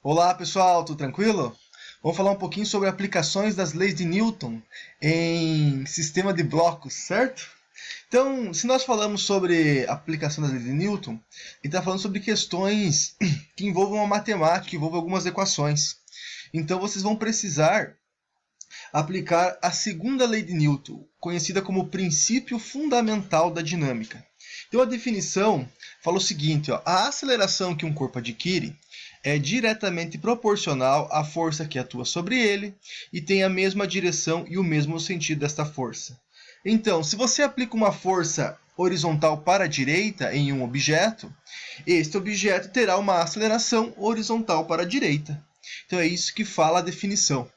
Olá pessoal, tudo tranquilo? Vamos falar um pouquinho sobre aplicações das leis de Newton em sistema de blocos, certo? Então, se nós falamos sobre a aplicação das leis de Newton, a gente está falando sobre questões que envolvam a matemática, que envolvam algumas equações. Então, vocês vão precisar aplicar a segunda lei de Newton, conhecida como princípio fundamental da dinâmica. Então, a definição fala o seguinte: a aceleração que um corpo adquire é diretamente proporcional à força que atua sobre ele e tem a mesma direção e o mesmo sentido desta força. Então, se você aplica uma força horizontal para a direita em um objeto, este objeto terá uma aceleração horizontal para a direita. Então é isso que fala a definição.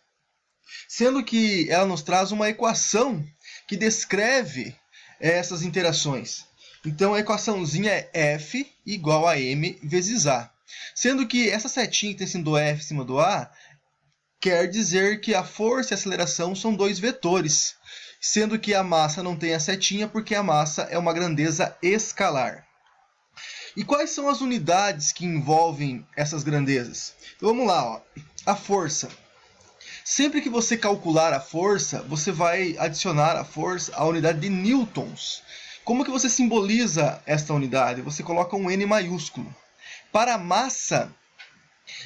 Sendo que ela nos traz uma equação que descreve essas interações. Então a equaçãozinha é F igual a m vezes A. Sendo que essa setinha que tem sido F em cima do A quer dizer que a força e a aceleração são dois vetores, sendo que a massa não tem a setinha porque a massa é uma grandeza escalar. E quais são as unidades que envolvem essas grandezas? Então vamos lá, ó. A força. Sempre que você calcular a força, você vai adicionar a força à unidade de newtons. Como que você simboliza esta unidade? Você coloca um N maiúsculo. Para a massa,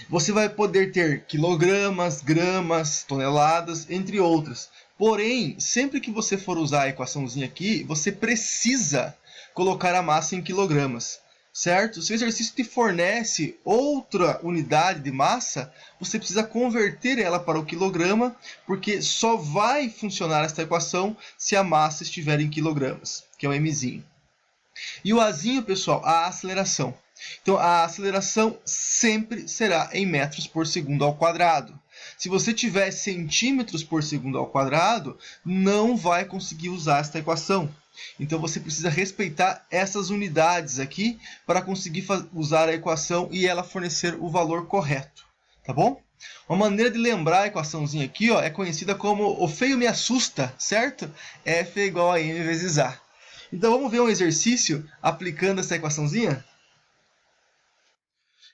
você vai poder ter quilogramas, gramas, toneladas, entre outras. Porém, sempre que você for usar a equaçãozinha aqui, você precisa colocar a massa em quilogramas, certo? Se o exercício te fornece outra unidade de massa, você precisa converter ela para o quilograma, porque só vai funcionar esta equação se a massa estiver em quilogramas, que é o mzinho. E o azinho, pessoal, a aceleração. Então, a aceleração sempre será em metros por segundo ao quadrado. Se você tiver centímetros por segundo ao quadrado, não vai conseguir usar esta equação. Então, você precisa respeitar essas unidades aqui para conseguir usar a equação e ela fornecer o valor correto. Tá bom? Uma maneira de lembrar a equaçãozinha aqui é conhecida como o feio me assusta, certo? F é igual a m vezes A. Então vamos ver um exercício aplicando essa equaçãozinha?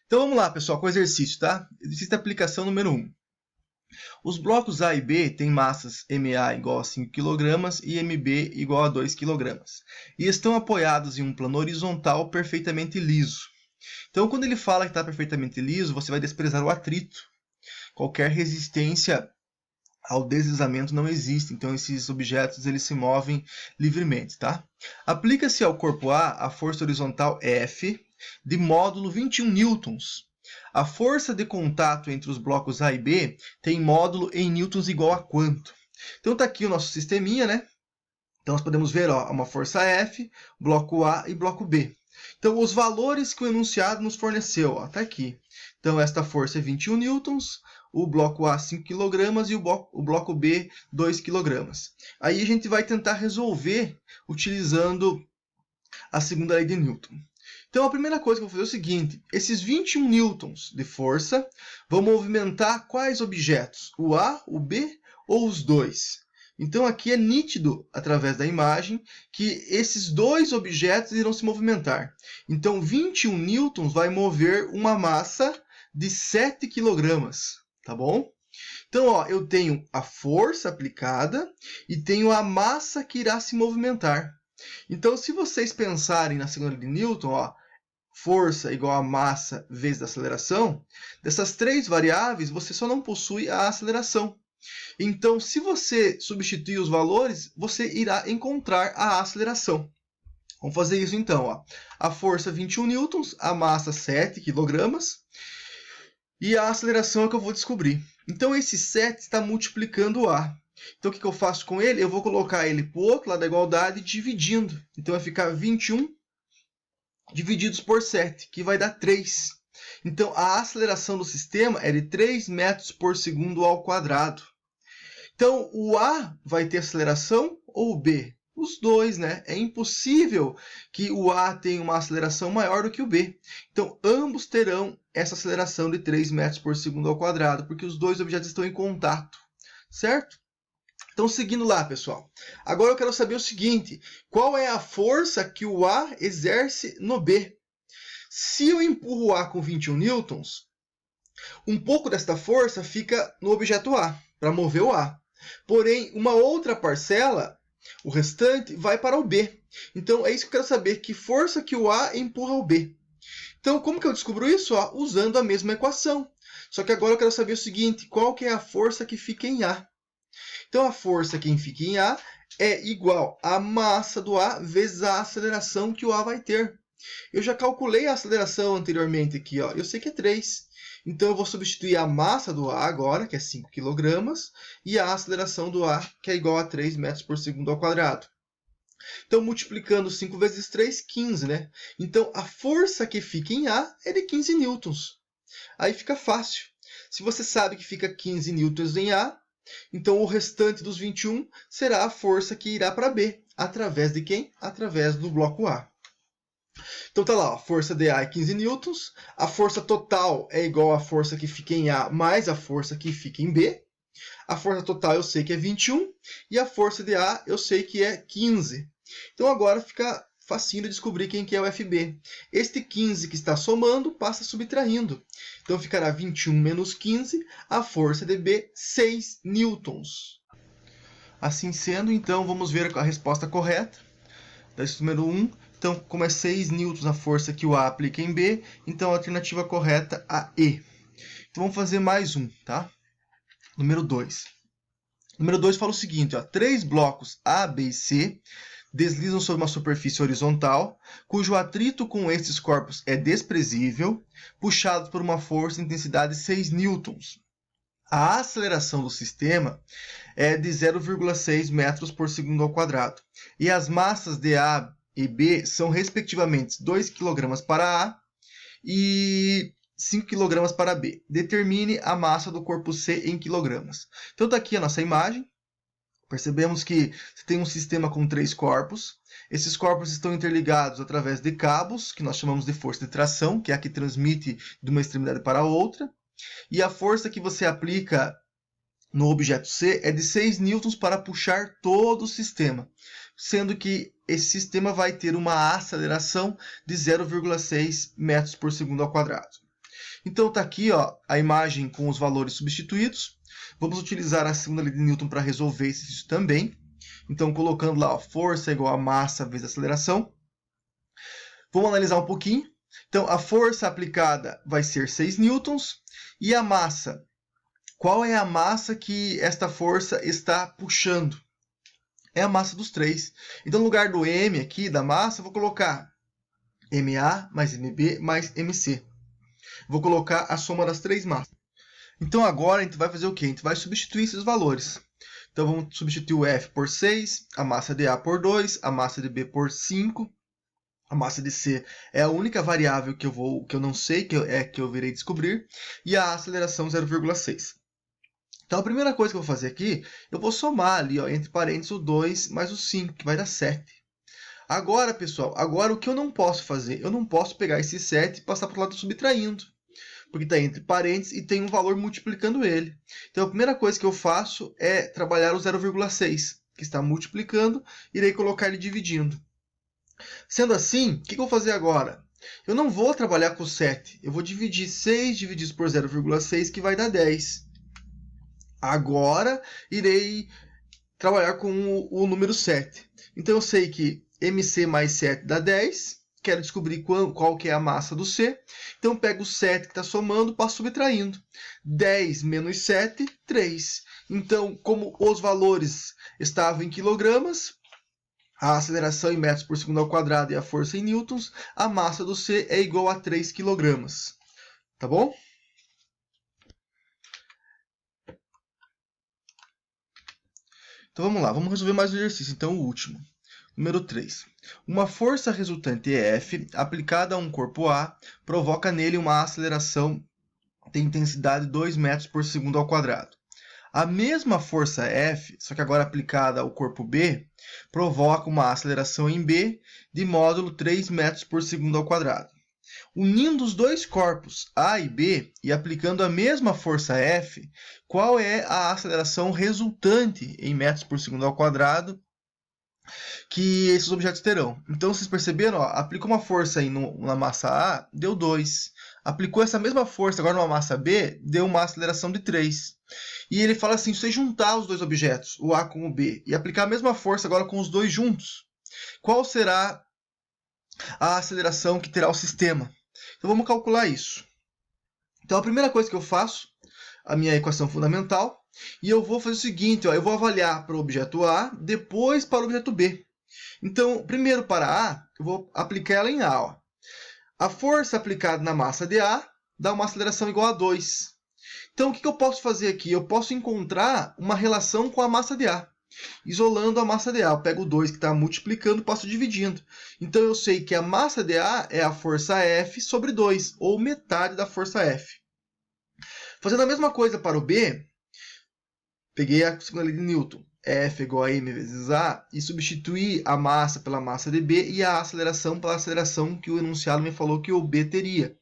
Então vamos lá, pessoal, com o exercício, tá? Exercício de aplicação número 1. Os blocos A e B têm massas MA igual a 5 kg e MB igual a 2 kg. E estão apoiados em um plano horizontal perfeitamente liso. Então, quando ele fala que está perfeitamente liso, você vai desprezar o atrito. Qualquer resistência ao deslizamento não existe, então esses objetos eles se movem livremente, tá? Aplica-se ao corpo A a força horizontal F de módulo 21 newtons. A força de contato entre os blocos A e B tem módulo em newtons igual a quanto? Então tá aqui o nosso sisteminha, né? Então nós podemos ver, ó, uma força F, bloco A e bloco B. Então os valores que o enunciado nos forneceu, ó, tá aqui. Então esta força é 21 newtons, o bloco A 5 kg e o bloco B 2 kg. Aí a gente vai tentar resolver utilizando a segunda lei de Newton. Então a primeira coisa que eu vou fazer é o seguinte: esses 21 newtons de força vão movimentar quais objetos? O A, o B ou os dois? Então aqui é nítido, através da imagem, que esses dois objetos irão se movimentar. Então 21 newtons vai mover uma massa de 7 kg, tá bom? Então, ó, eu tenho a força aplicada e tenho a massa que irá se movimentar. Então, se vocês pensarem na segunda lei de Newton, ó, força igual a massa vezes a aceleração, dessas três variáveis, você só não possui a aceleração. Então, se você substituir os valores, você irá encontrar a aceleração. Vamos fazer isso então. Ó. A força 21 newtons, a massa 7 kg e a aceleração é que eu vou descobrir. Então, esse 7 está multiplicando o A. Então, o que eu faço com ele? Eu vou colocar ele para o outro lado da igualdade dividindo. Então, vai ficar 21 divididos por 7, que vai dar 3. Então, a aceleração do sistema é de 3 metros por segundo ao quadrado. Então, o A vai ter aceleração ou o B? Os dois, né? É impossível que o A tenha uma aceleração maior do que o B. Então, ambos terão essa aceleração de 3 metros por segundo ao quadrado, porque os dois objetos estão em contato, certo? Então, seguindo lá, pessoal. Agora eu quero saber o seguinte: qual é a força que o A exerce no B? Se eu empurro o A com 21 newtons, Um pouco desta força fica no objeto A, para mover o A. Porém, uma outra parcela, o restante, vai para o B. Então, é isso que eu quero saber, que força que o A empurra o B. Então, como que eu descubro isso? Usando a mesma equação. Só que agora eu quero saber o seguinte, qual que é a força que fica em A? Então, a força que fica em A é igual à massa do A vezes a aceleração que o A vai ter. Eu já calculei a aceleração anteriormente aqui, ó. Eu sei que é 3. Então, eu vou substituir a massa do A agora, que é 5 kg, e a aceleração do A, que é igual a 3 metros por segundo ao quadrado. Então, multiplicando 5 vezes 3, 15, né? Então, a força que fica em A é de 15 newtons. Aí fica fácil. Se você sabe que fica 15 newtons em A, então o restante dos 21 será a força que irá para B. Através de quem? Através do bloco A. Então tá lá, ó, a força de A é 15 newtons, a força total é igual à força que fica em A mais a força que fica em B. A força total eu sei que é 21 e a força de A eu sei que é 15. Então agora fica facinho de descobrir quem que é o FB. Este 15 que está somando passa subtraindo. Então ficará 21 menos 15, a força de B, 6 newtons. Assim sendo, então vamos ver a resposta correta. Da número 1. Então, como é 6 newtons a força que o A aplica em B, então a alternativa correta é a E. Então vamos fazer mais um, tá? Número 2. Número 2 fala o seguinte, ó, 3 blocos A, B e C deslizam sobre uma superfície horizontal, cujo atrito com estes corpos é desprezível, puxados por uma força de intensidade 6 newtons. A aceleração do sistema é de 0,6 metros por segundo ao quadrado, e as massas de A e B são respectivamente 2 kg para A e 5 kg para B. Determine a massa do corpo C em quilogramas. Então está aqui a nossa imagem. Percebemos que você tem um sistema com 3 corpos. Esses corpos estão interligados através de cabos, que nós chamamos de força de tração, que é a que transmite de uma extremidade para a outra. E a força que você aplica no objeto C é de 6 newtons para puxar todo o sistema, sendo que esse sistema vai ter uma aceleração de 0,6 metros por segundo ao quadrado. Então está aqui, ó, a imagem com os valores substituídos. Vamos utilizar a segunda lei de Newton para resolver isso também. Então, colocando lá, ó, força é igual a massa vezes aceleração. Vamos analisar um pouquinho. Então, a força aplicada vai ser 6 newtons. E a massa? Qual é a massa que esta força está puxando? É a massa dos 3. Então, no lugar do M aqui, da massa, eu vou colocar MA mais MB mais MC. Vou colocar a soma das 3 massas. Então, agora a gente vai fazer o quê? A gente vai substituir esses valores. Então, vamos substituir o F por 6, a massa de A por 2, a massa de B por 5. A massa de C é a única variável que eu não sei, que eu virei descobrir. E a aceleração 0,6. Então, a primeira coisa que eu vou fazer aqui, eu vou somar ali, ó, entre parênteses, o 2 mais o 5, que vai dar 7. Agora, pessoal, o que eu não posso fazer? Eu não posso pegar esse 7 e passar para o lado subtraindo, porque está entre parênteses e tem um valor multiplicando ele. Então, a primeira coisa que eu faço é trabalhar o 0,6, que está multiplicando, irei colocar ele dividindo. Sendo assim, o que eu vou fazer agora? Eu não vou trabalhar com 7, eu vou dividir 6 dividido por 0,6, que vai dar 10. Agora, irei trabalhar com o número 7. Então, eu sei que MC mais 7 dá 10. Quero descobrir qual que é a massa do C. Então, eu pego o 7 que está somando, passo subtraindo. 10 menos 7, 3. Então, como os valores estavam em quilogramas, a aceleração em metros por segundo ao quadrado e a força em newtons, a massa do C é igual a 3 quilogramas. Tá bom? Então vamos lá, vamos resolver mais um exercício, então o último. Número 3. Uma força resultante F aplicada a um corpo A provoca nele uma aceleração de intensidade 2 metros por segundo ao quadrado. A mesma força F, só que agora aplicada ao corpo B, provoca uma aceleração em B de módulo 3 metros por segundo ao quadrado. Unindo os dois corpos A e B e aplicando a mesma força F, qual é a aceleração resultante em metros por segundo ao quadrado que esses objetos terão? Então, vocês perceberam? Ó, aplica uma força aí na massa A, deu 2. aplicou essa mesma força agora numa massa B, deu uma aceleração de 3. E ele fala assim, se você juntar os dois objetos, o A com o B, e aplicar a mesma força agora com os dois juntos, qual será a aceleração que terá o sistema? Então vamos calcular isso. Então a primeira coisa que eu faço, a minha equação fundamental, e eu vou fazer o seguinte, ó, eu vou avaliar para o objeto A, depois para o objeto B. Então, primeiro para A, eu vou aplicar ela em A. Ó. A força aplicada na massa de A dá uma aceleração igual a 2. Então, o que eu posso fazer aqui? Eu posso encontrar uma relação com a massa de A. Isolando a massa de A, eu pego o 2 que está multiplicando e passo dividindo. Então, eu sei que a massa de A é a força F sobre 2, ou metade da força F. Fazendo a mesma coisa para o B, peguei a segunda lei de Newton, F igual a m vezes A, e substituí a massa pela massa de B e a aceleração pela aceleração que o enunciado me falou que o B teria.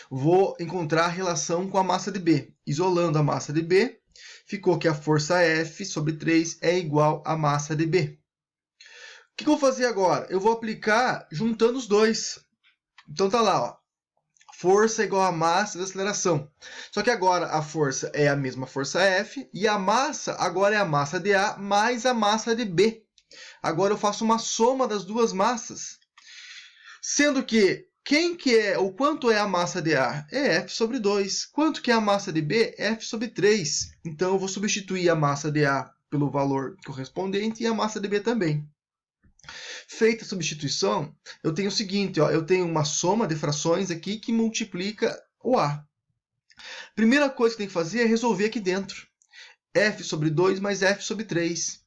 Vou encontrar a relação com a massa de B. Isolando a massa de B, ficou que a força F sobre 3 é igual à massa de B. O que eu vou fazer agora? Eu vou aplicar juntando os dois. Então tá lá, ó. Força igual a massa da aceleração. Só que agora a força é a mesma força F e a massa agora é a massa de A mais a massa de B. Agora eu faço uma soma das duas massas. Sendo que quanto é a massa de A? É F sobre 2. Quanto que é a massa de B? É F sobre 3. Então eu vou substituir a massa de A pelo valor correspondente e a massa de B também. Feita a substituição, eu tenho o seguinte, ó, eu tenho uma soma de frações aqui que multiplica o A. Primeira coisa que tem que fazer é resolver aqui dentro. F sobre 2 mais F sobre 3.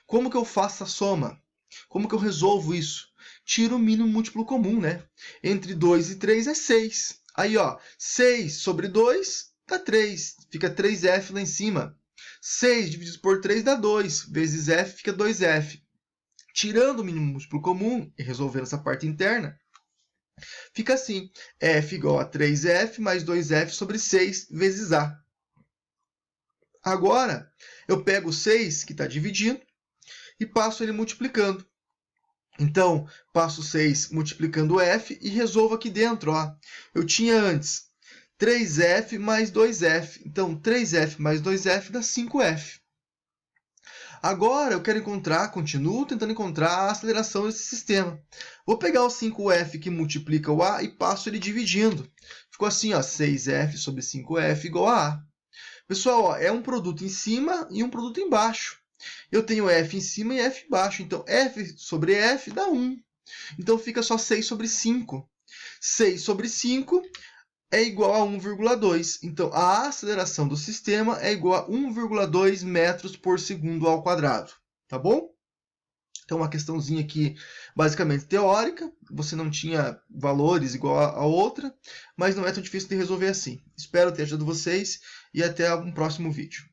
Como que eu faço a soma? Como que eu resolvo isso? Tiro o mínimo múltiplo comum, né? Entre 2 e 3 é 6. Aí, ó, 6 sobre 2 dá 3. Fica 3F lá em cima. 6 dividido por 3 dá 2. Vezes F fica 2F. Tirando o mínimo múltiplo comum e resolvendo essa parte interna, fica assim, F igual a 3F mais 2F sobre 6 vezes A. Agora, eu pego o 6, que está dividindo, e passo ele multiplicando. Então, passo 6 multiplicando F e resolvo aqui dentro. Ó. Eu tinha antes 3F mais 2F. Então, 3F mais 2F dá 5F. Agora eu quero continuo tentando encontrar a aceleração desse sistema. Vou pegar o 5F que multiplica o A e passo ele dividindo. Ficou assim, ó, 6F sobre 5F igual a A. Pessoal, ó, é um produto em cima e um produto embaixo. Eu tenho F em cima e F embaixo. Então, F sobre F dá 1. Então, fica só 6 sobre 5. 6 sobre 5 é igual a 1,2. Então, a aceleração do sistema é igual a 1,2 metros por segundo ao quadrado. Tá bom? Então, uma questãozinha aqui basicamente teórica. Você não tinha valores igual a outra, mas não é tão difícil de resolver assim. Espero ter ajudado vocês e até um próximo vídeo.